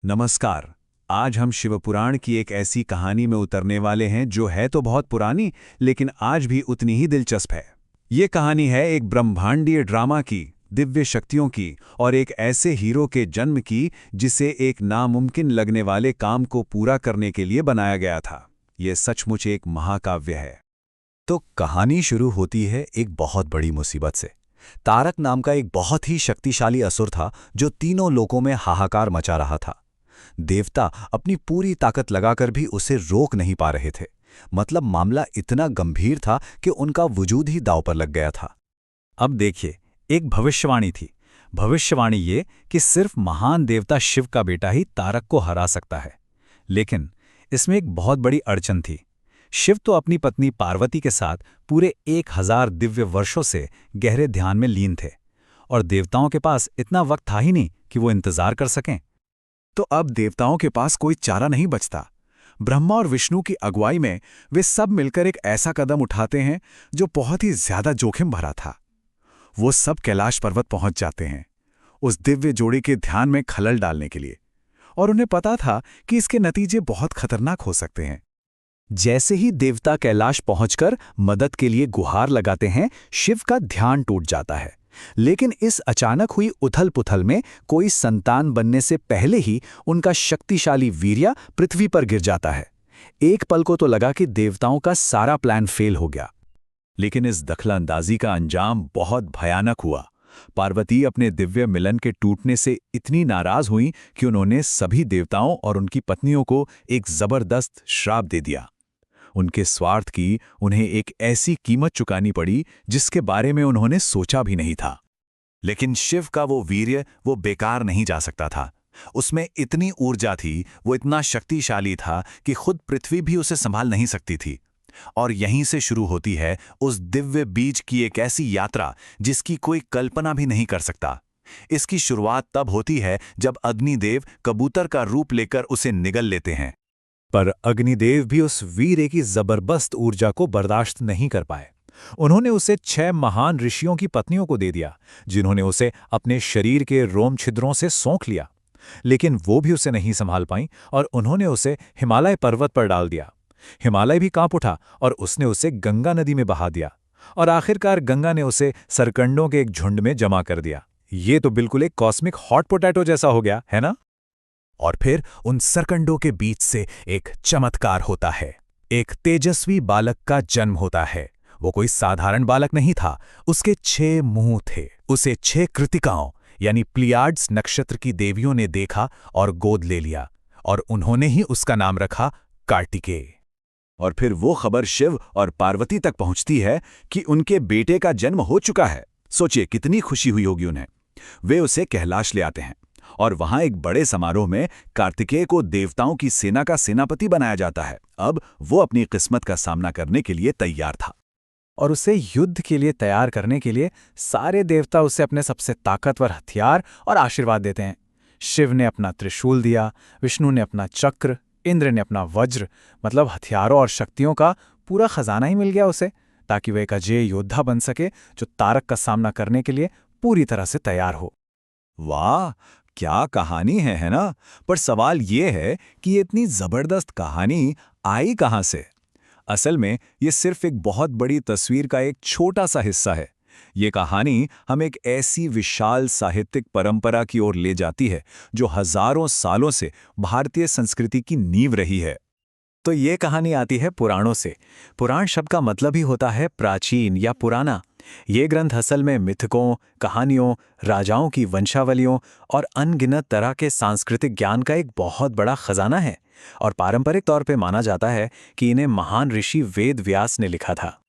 नमस्कार। आज हम शिवपुराण की एक ऐसी कहानी में उतरने वाले हैं जो है तो बहुत पुरानी, लेकिन आज भी उतनी ही दिलचस्प है। ये कहानी है एक ब्रह्मांडीय ड्रामा की, दिव्य शक्तियों की और एक ऐसे हीरो के जन्म की जिसे एक नामुमकिन लगने वाले काम को पूरा करने के लिए बनाया गया था। ये सचमुच एक महाकाव्य है। तो कहानी शुरू होती है एक बहुत बड़ी मुसीबत से। तारक नाम का एक बहुत ही शक्तिशाली असुर था जो तीनों लोकों में हाहाकार मचा रहा था। देवता अपनी पूरी ताकत लगाकर भी उसे रोक नहीं पा रहे थे। मतलब मामला इतना गंभीर था कि उनका वजूद ही दांव पर लग गया था। अब देखिए, एक भविष्यवाणी थी। भविष्यवाणी ये कि सिर्फ महान देवता शिव का बेटा ही तारक को हरा सकता है। लेकिन इसमें एक बहुत बड़ी अड़चन थी। शिव तो अपनी पत्नी पार्वती के साथ पूरे 1000 दिव्य वर्षों से गहरे ध्यान में लीन थे, और देवताओं के पास इतना वक्त था ही नहीं कि वो इंतजार कर सकें। तो अब देवताओं के पास कोई चारा नहीं बचता। ब्रह्मा और विष्णु की अगुवाई में वे सब मिलकर एक ऐसा कदम उठाते हैं जो बहुत ही ज्यादा जोखिम भरा था। वो सब कैलाश पर्वत पहुंच जाते हैं उस दिव्य जोड़ी के ध्यान में खलल डालने के लिए, और उन्हें पता था कि इसके नतीजे बहुत खतरनाक हो सकते हैं। जैसे ही देवता कैलाश पहुंचकर मदद के लिए गुहार लगाते हैं, शिव का ध्यान टूट जाता है। लेकिन इस अचानक हुई उथल-पुथल में कोई संतान बनने से पहले ही उनका शक्तिशाली वीर्य पृथ्वी पर गिर जाता है। एक पल को तो लगा कि देवताओं का सारा प्लान फेल हो गया। लेकिन इस दखलंदाजी का अंजाम बहुत भयानक हुआ। पार्वती अपने दिव्य मिलन के टूटने से इतनी नाराज हुई कि उन्होंने सभी देवताओं और उनकी पत्नियों को एक जबरदस्त श्राप दे दिया। उनके स्वार्थ की उन्हें एक ऐसी कीमत चुकानी पड़ी जिसके बारे में उन्होंने सोचा भी नहीं था। लेकिन शिव का वो वीर्य वो बेकार नहीं जा सकता था। उसमें इतनी ऊर्जा थी, वो इतना शक्तिशाली था कि खुद पृथ्वी भी उसे संभाल नहीं सकती थी। और यहीं से शुरू होती है उस दिव्य बीज की एक ऐसी यात्रा जिसकी कोई कल्पना भी नहीं कर सकता। इसकी शुरुआत तब होती है जब अग्निदेव कबूतर का रूप लेकर उसे निगल लेते हैं। पर अग्निदेव भी उस वीर्य की जबरदस्त ऊर्जा को बर्दाश्त नहीं कर पाए। उन्होंने उसे 6 महान ऋषियों की पत्नियों को दे दिया, जिन्होंने उसे अपने शरीर के रोम छिद्रों से सोंख लिया। लेकिन वो भी उसे नहीं संभाल पाईं और उन्होंने उसे हिमालय पर्वत पर डाल दिया। हिमालय भी कांप उठा और उसने उसे गंगा नदी में बहा दिया, और आखिरकार गंगा ने उसे सरकंडों के एक झुंड में जमा कर दिया। ये तो बिल्कुल एक कॉस्मिक हॉट पोटैटो जैसा हो गया, है ना? और फिर उन सरकंडों के बीच से एक चमत्कार होता है। एक तेजस्वी बालक का जन्म होता है। वो कोई साधारण बालक नहीं था। उसके 6 मुंह थे। उसे 6 कृतिकाओं यानी प्लियाड्स नक्षत्र की देवियों ने देखा और गोद ले लिया, और उन्होंने ही उसका नाम रखा कार्तिकेय। और फिर वो खबर शिव और पार्वती तक पहुंचती है कि उनके बेटे का जन्म हो चुका है। सोचिए कितनी खुशी हुई होगी उन्हें। वे उसे कैलाश ले आते हैं, और वहां एक बड़े समारोह में कार्तिकेय को देवताओं की सेना का सेनापति बनाया जाता है। अब वो अपनी किस्मत का सामना करने के लिए तैयार था। और उसे युद्ध के लिए तैयार करने के लिए सारे देवता उसे अपने सबसे ताकतवर हथियार और आशीर्वाद देते हैं। शिव ने अपना त्रिशूल दिया, विष्णु ने अपना चक्र, इंद्र ने अपना वज्र। मतलब हथियारों और शक्तियों का पूरा खजाना ही मिल गया उसे, ताकि वह एक अजेय योद्धा बन सके जो तारक का सामना करने के लिए पूरी तरह से तैयार हो। वाह, क्या कहानी है ना? पर सवाल ये है कि ये इतनी जबरदस्त कहानी आई कहां से? असल में ये सिर्फ एक बहुत बड़ी तस्वीर का एक छोटा सा हिस्सा है। ये कहानी हम एक ऐसी विशाल साहित्यिक परंपरा की ओर ले जाती है जो हजारों सालों से भारतीय संस्कृति की नींव रही है। तो ये कहानी आती है पुराणों से। पुराण शब्द का मतलब ही होता है प्राचीन या पुराना। ये ग्रंथ असल में मिथकों, कहानियों, राजाओं की वंशावलियों और अनगिनत तरह के सांस्कृतिक ज्ञान का एक बहुत बड़ा खजाना है, और पारंपरिक तौर पे माना जाता है कि इन्हें महान ऋषि वेद व्यास ने लिखा था।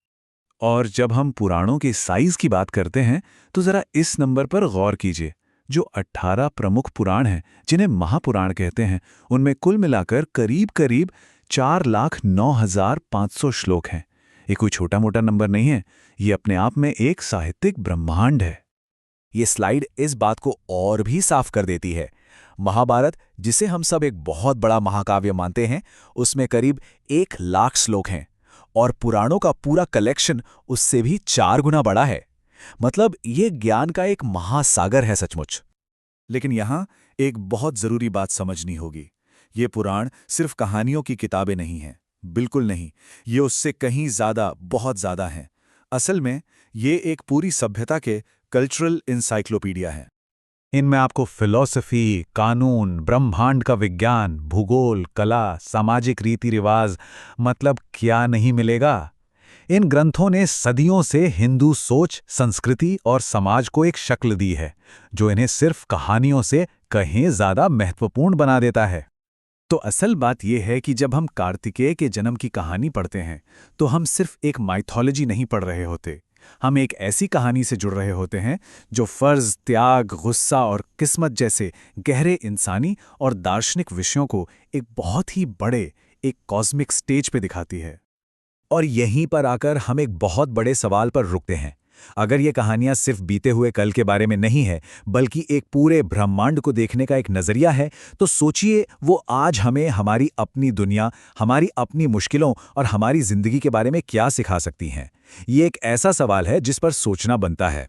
और जब हम पुराणों के साइज की बात करते हैं तो जरा इस नंबर पर गौर कीजिए। जो 18 प्रमुख पुराण हैं, जिन्हें महापुराण कहते हैं, उनमें कुल मिलाकर करीब करीब 4,09,500 श्लोक हैं। ये कोई छोटा मोटा नंबर नहीं है। ये अपने आप में एक साहित्यिक ब्रह्मांड है। ये स्लाइड इस बात को और भी साफ कर देती है। महाभारत, जिसे हम सब एक बहुत बड़ा महाकाव्य मानते हैं, उसमें करीब 1,00,000 श्लोक हैं, और पुराणों का पूरा कलेक्शन उससे भी 4 गुना बड़ा है। मतलब ये ज्ञान का एक महासागर है सचमुच। लेकिन यहाँ एक बहुत जरूरी बात समझनी होगी। ये पुराण सिर्फ कहानियों की किताबें नहीं हैं, बिल्कुल नहीं। ये उससे कहीं ज्यादा, बहुत ज्यादा हैं। असल में ये एक पूरी सभ्यता के कल्चरल इंसाइक्लोपीडिया है। इनमें आपको फिलॉसफी, कानून, ब्रह्मांड का विज्ञान, भूगोल, कला, सामाजिक रीति रिवाज, मतलब क्या नहीं मिलेगा। इन ग्रंथों ने सदियों से हिंदू सोच, संस्कृति और समाज को एक शक्ल दी है, जो इन्हें सिर्फ कहानियों से कहीं ज्यादा महत्वपूर्ण बना देता है। तो असल बात यह है कि जब हम कार्तिकेय के जन्म की कहानी पढ़ते हैं, तो हम सिर्फ एक माइथोलॉजी नहीं पढ़ रहे होते। हम एक ऐसी कहानी से जुड़ रहे होते हैं जो फर्ज, त्याग, गुस्सा और किस्मत जैसे गहरे इंसानी और दार्शनिक विषयों को एक बहुत ही बड़े, एक कॉस्मिक स्टेज पे दिखाती है। और यहीं पर आकर हम एक बहुत बड़े सवाल पर रुकते हैं। अगर ये कहानियां सिर्फ बीते हुए कल के बारे में नहीं है, बल्कि एक पूरे ब्रह्मांड को देखने का एक नजरिया है, तो सोचिए वो आज हमें हमारी अपनी दुनिया, हमारी अपनी मुश्किलों और हमारी जिंदगी के बारे में क्या सिखा सकती हैं। ये एक ऐसा सवाल है जिस पर सोचना बनता है।